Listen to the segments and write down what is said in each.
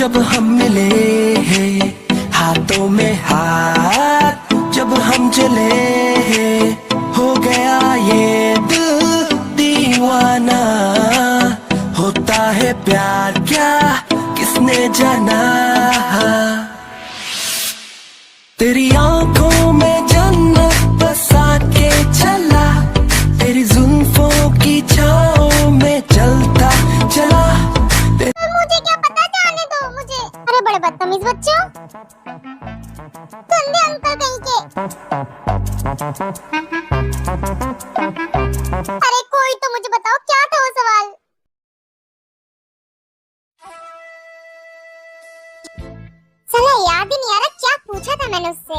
जब हम मिले हैं, हाथों में हाथ जब हम चले हैं, हो गया ये दिल दीवाना। होता है प्यार क्या किसने जाना। तेरी आंखों में जन्नत बसा के चला, तेरी जुल्फों की छाओं में चलता चला। मुझे क्या पता, जाने दो मुझे। अरे बड़े बदतमीज बच्चे हो, गंदे अंकल कहीं के। अरे कोई तो मुझे बताओ क्या था वो सवाल। साला याद ही नहीं आ रहा क्या पूछा था मैंने उससे।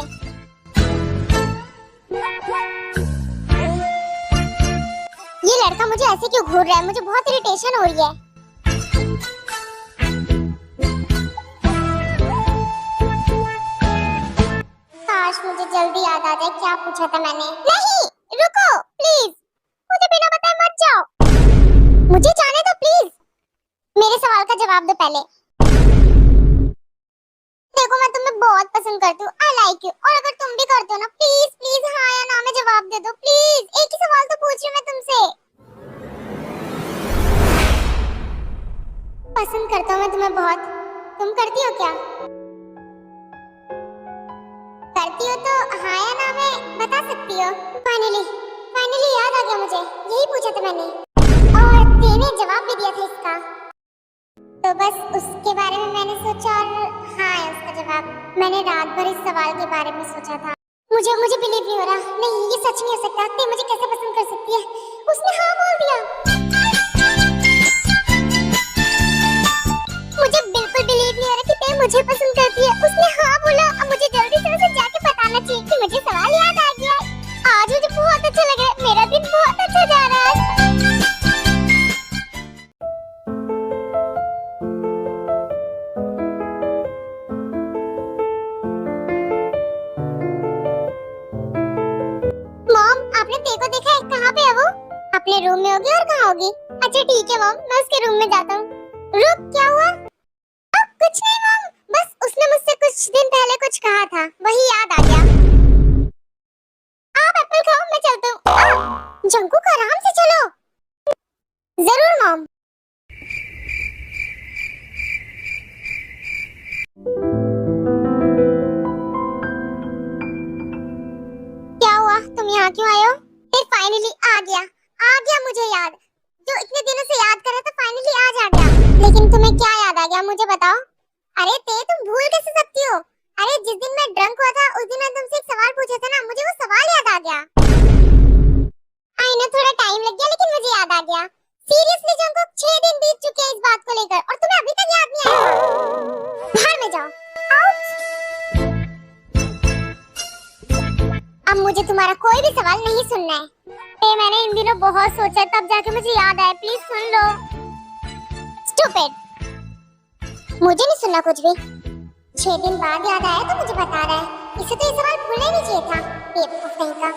ये लड़का मुझे ऐसे क्यों घूर रहा है, मुझे बहुत इरिटेशन हो रही है। काश मुझे जल्दी याद आ जाए क्या पूछा था मैंने। नहीं रुको प्लीज, मुझे बिना बताए मत जाओ, मुझे जाने दो प्लीज। मेरे सवाल का जवाब दो पहले। देखो मैं तुम्हें बहुत पसंद करती हूँ, आई लाइक यू, और अगर तुम भी करते हो ना, प्लीज प्लीज हाँ या ना में जवाब दे दो प्लीज। एक ही सवाल तो पूछ रही हूँ मैं तुमसे। पसंद करता हूँ मैं तुम्हें बहुत, तुम करती हो क्या? करती हो तो हाँ या ना में बता सकती हो। फाइनली फाइनली याद आ गया मुझे, यही पूछा था मैंने और तेने जवाब भी दिया था इसका। तो बस उसके बारे में मैंने सोचा और हाँ है उसका जवाब। मैंने रात भर इस सवाल के बारे में सोचा था। मुझे बिलीव नहीं हो रहा। नहीं ये सच नहीं हो सकता, ते मुझे कैसे पसंद कर सकती है। उसने हाँ बोल दिया। मुझे बिल्कुल बिलीव नहीं हो रहा कि ते मुझे पसंद करती है। उसने हाँ बोला। अब मुझे जल्दी से उसे जाके बताना चाहिए कि मुझे सवाल याद आ गया। आज मुझे बहुत अच्छा लग रहा है, मेरा दिन बहुत अच्छा जा रहा है। अपने रूम में होगी और कहाँ होगी? अच्छा ठीक है मॉम, मैं उसके रूम में जाता हूँ। रुक, क्या हुआ? कुछ नहीं मॉम, बस उसने मुझसे कुछ दिन पहले कुछ कहा था, वही याद आ गया। आप एप्पल खाओ, मैं चलता हूँ। जंकुक आराम से चलो। जरूर मॉम। क्या हुआ, तुम यहाँ क्यों आए हो? फिर फाइनली आ गया मुझे याद। जो इतने दिनों से याद कर रहा था फाइनली आज आ गया। लेकिन तुम्हें क्या याद आ गया मुझे बताओ। अरे तुम भूल कैसे सकती हो? अरे जिस दिन मैं ड्रंक हुआ था उस दिन मैंने तुमसे एक सवाल पूछा था ना, मुझे वो सवाल याद आ गया। आई नो थोड़ा टाइम लग गया लेकिन मुझे याद आ गया। सीरियसली जंकुक 6 दिन बीत चुके हैं इस बात को लेकर और तुम्हें अभी तक याद नहीं आया। बाहर में जाओ। अब मुझे तुम्हारा कोई भी सवाल नहीं सुनना है। मैंने इन दिनों बहुत सोचा तब जाके मुझे याद आया, प्लीज सुन लो। स्टूपिड, मुझे नहीं सुनना कुछ भी। 6 दिन बाद याद आया तो मुझे बता रहा है। इसे तो ये सवाल भूलना ही नहीं चाहिए था, बेवकूफ कहीं का।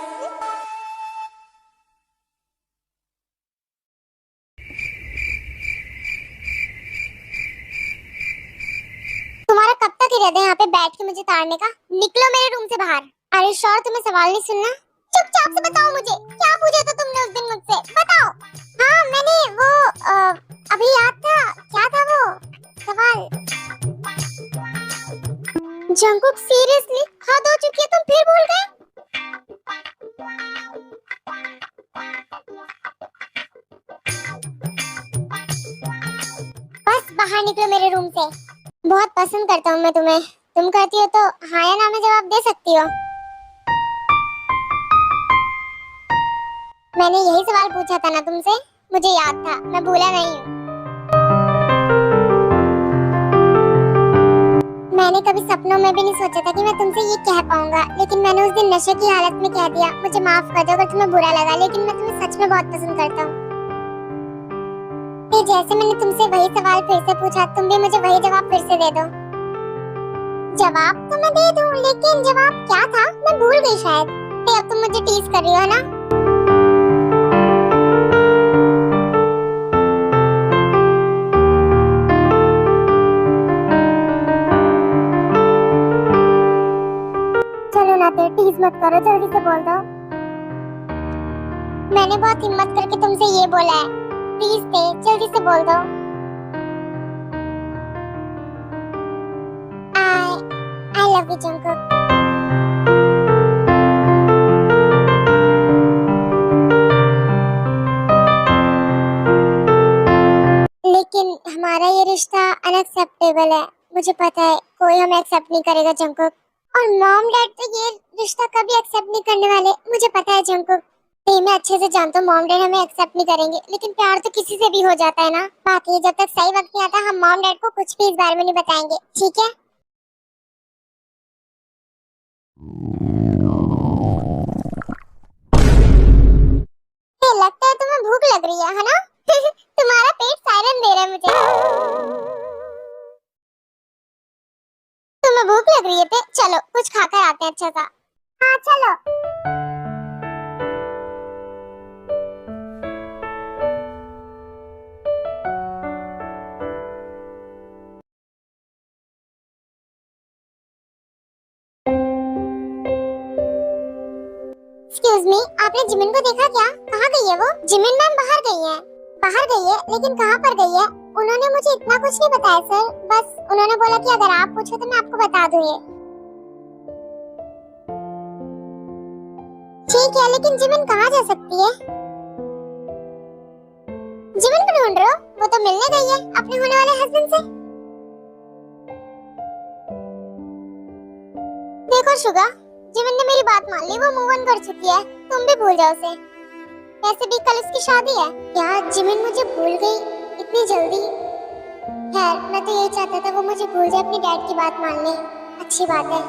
तुम्हारा कब तक इरादा है यहाँ पे बैठ के मुझे ताड़ने का? निकलो मेरे रूम से बाहर। अरे श्योर तुम्हें सवाल नहीं सुनना? चुपचाप से बताओ मुझे क्या पूछा था तुमने उस दिन मुझसे, बताओ। हाँ मैंने वो अभी याद था, क्या था वो सवाल? जंकुक सीरियसली हद हो चुकी है, तुम फिर भूल गए? बस बाहर निकलो मेरे रूम से। बहुत पसंद करता हूँ मैं तुम्हें, तुम करती हो तो हाँ या ना में जवाब दे सकती हो। मैंने यही सवाल पूछा था ना तुमसे, मुझे याद था, मैं भूला नहीं हूँ। मैंने कभी सपनों में भी नहीं सोचा था कि मैं तुमसे ये कह पाऊंगा, लेकिन मैंने उस दिन नशे की हालत में कह दिया। मुझे माफ कर दो अगर तुम्हें बुरा लगा, लेकिन मैं तुम्हें सच में बहुत पसंद करता हूँ। जैसे मैंने तुमसे वही सवाल फिर से पूछा, तुम भी मुझे वही जवाब फिर से दे दो। जवाब तो मैं दे दूँ, लेकिन जवाब क्या था मैं भूल गई शायद। अब तुम मुझे टीज कर रही हो ना? मत करो, जल्दी से बोल दो। मैंने बहुत हिम्मत करके तुमसे ये बोला है, प्लीज ते जल्दी से बोल दो। I love you Jungkook. लेकिन हमारा ये रिश्ता अनएक्सेप्टेबल है, मुझे पता है कोई हमें एक्सेप्ट नहीं करेगा जंकुक, और मॉम डैड तो ये रिश्ता कभी एक्सेप्ट नहीं करने वाले, मुझे पता है जंकुक। मैं अच्छे से जानता हूँ मॉम डैड हमें एक्सेप्ट नहीं करेंगे, लेकिन प्यार तो किसी से भी हो जाता है ना। बाकी जब तक सही वक्त नहीं आता हम मॉम डैड को कुछ भी इस बारे में नहीं बताएंगे, ठीक है? लगता है तुम्हें भूख लग रही है ना? तुम्हारा पेट सायरन दे रहा है मुझे। तुम्हें भूख लग रही है पे? चलो कुछ खाकर आते हैं अच्छा सा। हाँ चलो। एक्सक्यूज मी, आपने जिमिन को देखा क्या? कहाँ गई है वो? जिमिन मैम बाहर गई है। बाहर गई है, लेकिन कहाँ पर गई है? उन्होंने मुझे इतना कुछ नहीं बताया सर, बस उन्होंने बोला कि अगर आप पूछो तो मैं आपको बता दूँ ये। ठीक है, लेकिन जिमिन कहाँ जा सकती है? जिमिन को ढूंढ रहे हो? वो तो मिलने गई है अपने होने वाले हस्बैंड से। देखो शुगा, जिमिन ने मेरी बात मान ली, वो मूव ऑन कर चुकी है, तुम भी भूल जाओ उसे। वैसे भी कल उसकी शादी है। क्या जिमिन मुझे भूल गई इतनी जल्दी? खैर मैं तो यही चाहता था वो मुझे भूल जाए, अपनी डैड की बात मान ले, अच्छी बात है।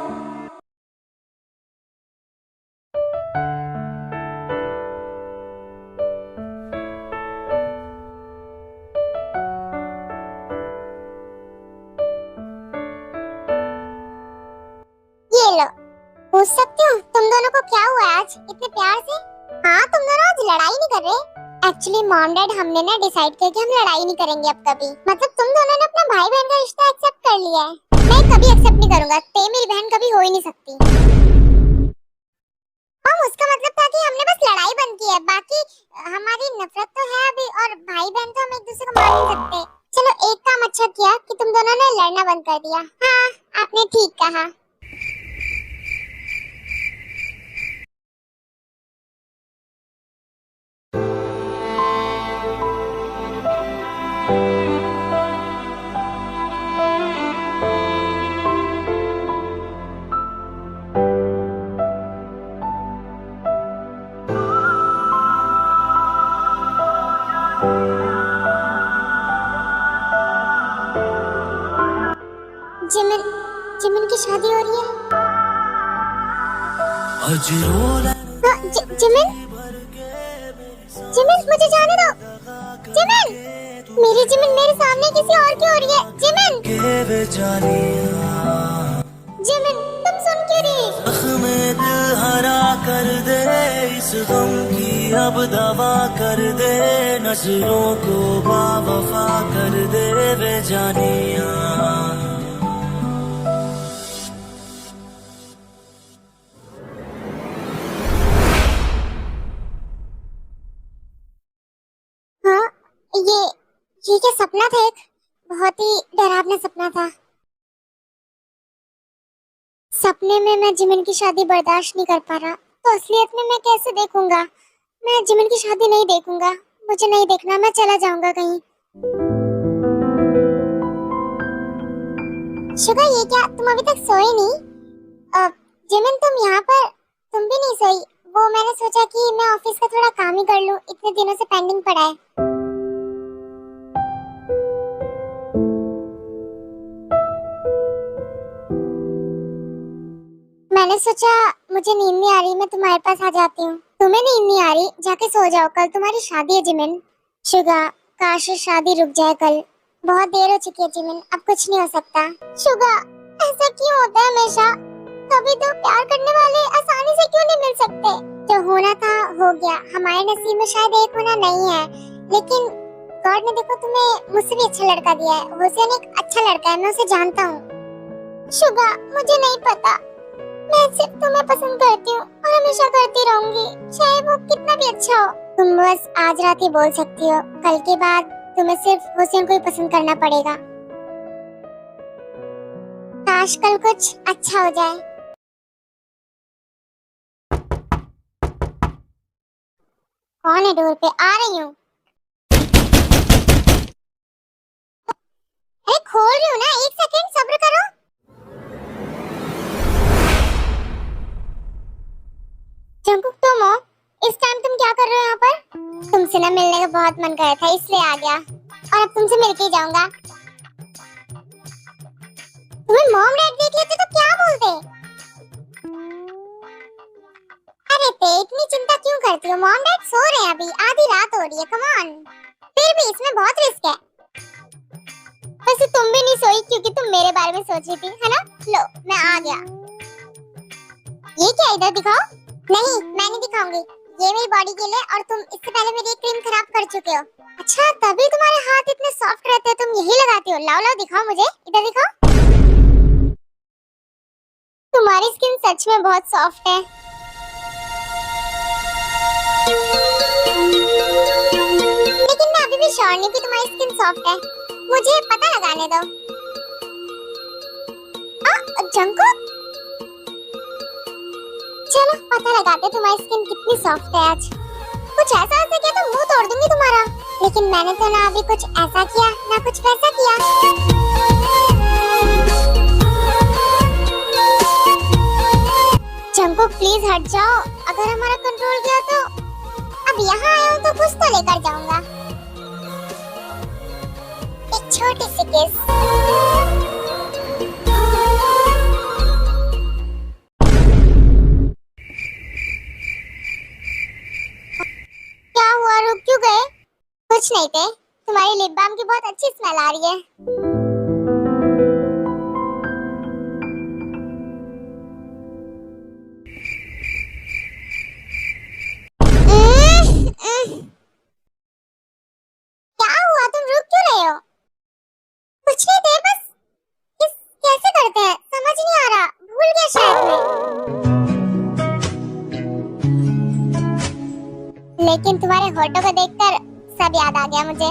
ये लो, पूछ सकती हूँ तुम दोनों को क्या हुआ आज इतने प्यार से? हाँ, तुम दोनों आज लड़ाई नहीं कर रहे? एक्चुअली मॉम डैड हमने ना डिसाइड किया कि हम लड़ाई नहीं करेंगे अब कभी। मतलब तुम दोनों ने अपना भाई बहन का रिश्ता एक्सेप्ट कर लिया है। मैं कभी एक्सेप्ट नहीं करूंगा, ते मेरी बहन कभी हो ही नहीं सकती। हम उसका मतलब था कि हमने बस लड़ाई बंद की है, बाकी हमारी नफरत तो है अभी, और भाई बहन तो हम एक दूसरे को मार नहीं सकते। चलो एक काम अच्छा किया कि तुम दोनों ने लड़ना बंद कर दिया। हाँ आपने ठीक कहा। जिमिन जिमिन की शादी हो रही है। जिमिन जिमिन मुझे जाने दो। जिमिन, मेरी जिमिन मेरे सामने किसी और की हो रही है। जिमिन जिमिन तुम सुन क्यों रही? जख्मे दिल हरा कर दे, इस गम की अब दवा कर दे, नजरों को बावफा कर दे वे जानिया। ये क्या सपना था? एक बहुत ही डरावना सपना था। सपने में मैं जिमिन की शादी बर्दाश्त नहीं कर पा रहा, तो असलियत में मैं कैसे देखूंगा? मैं जिमिन की शादी नहीं देखूंगा, मुझे नहीं देखना, मैं चला जाऊंगा कहीं। शुगा ये क्या, तुम अभी तक सोए नहीं? जिमिन तुम यहाँ पर, तुम भी नहीं सोई? वो मैंने सोचा कि मैं ऑफिस का थोड़ा काम ही कर लूं, इतने दिनों से पेंडिंग पड़ा है। मैंने सोचा मुझे नींद नहीं आ रही, मैं तुम्हारे पास आ जाती हूँ। तुम्हें नींद नहीं आ रही? जाके सो जाओ, कल तुम्हारी शादी है जिमिन। शुगा काश शादी रुक जाए कल, बहुत देर हो चुकी है जिमिन, अब कुछ नहीं हो सकता। शुगा ऐसा क्यों होता है हमेशा? कभी तो प्यार करने वाले आसानी से क्यों नहीं मिल सकते? जो होना था हो गया, हमारे नसीब में शायद एक होना नहीं है, लेकिन गॉड ने देखो तुम्हें मुझसे भी अच्छा लड़का दिया है। हुसैन एक अच्छा लड़का है, मैं उसे जानता हूँ। शुगा मुझे नहीं पता, मैं सिर्फ तुम्हें पसंद करती हूँ और हमेशा करती रहूंगी, चाहे वो कितना भी अच्छा हो। तुम बस आज रात ही बोल सकती हो, कल के बाद तुम्हें सिर्फ हुसैन को ही पसंद करना पड़ेगा। काश कल कुछ अच्छा हो जाए। कौन है डोर पे? आ रही हूँ। अरे खोल रही हूँ ना, एक सेकंड सब्र करो। जंकुक तुम हो? इस टाइम तुम क्या कर रहे हो यहाँ पर? तुमसे ना मिलने का बहुत मन कर रहा था, इसलिए आ गया और अब तुमसे मिलके ही जाऊंगा। तुम्हें मॉम डैड देख लेते तो क्या बोलते? अरे ते इतनी चिंता क्यों करती हो? मॉम डैड सो रहे हैं, अभी आधी रात हो रही है। कम ऑन, फिर भी इसमें बहुत रिस्क है। वैसे तुम भी नहीं सोई क्योंकि तुम मेरे बारे में सोच रही थी, है ना? लो मैं आ गया। ये क्या, इधर दिखाओ। नहीं मैं नहीं दिखाऊंगी, ये मेरी बॉडी के लिए, और तुम इससे पहले मेरी एक क्रीम खराब कर चुके हो। अच्छा तभी तुम्हारे हाथ इतने सॉफ्ट रहते हैं, तुम यही लगाती हो। लाओ लाओ दिखाओ मुझे, इधर दिखाओ। तुम्हारी स्किन सच में बहुत सॉफ्ट है। लेकिन मैं अभी भी श्योर नहीं कि तुम्हारी स्किन सॉफ्ट है, मुझे पता लगाने दो। जंकुक, चलो पता लगाते तुम्हारी स्किन कितनी सॉफ्ट है आज। कुछ ऐसा किया तो मुंह तोड़ दूंगी तुम्हारा। लेकिन मैंने तो ना अभी कुछ ऐसा किया ना कुछ वैसा किया। जंकुक प्लीज हट जाओ, अगर हमारा कंट्रोल गया तो। अब यहाँ आया हूँ तो कुछ तो लेकर जाऊंगा, एक छोटी सी किस। क्या हुआ, रुक क्यों गए? कुछ नहीं थे, तुम्हारी लिप बाम की बहुत अच्छी स्मेल आ रही है। क्या हुआ, तुम रुक क्यों रहे हो? कुछ नहीं थे, बस किस कैसे करते हैं समझ नहीं आ रहा, भूल गया शायद मैं। लेकिन तुम्हारे होठों को देखकर सब याद आ गया मुझे।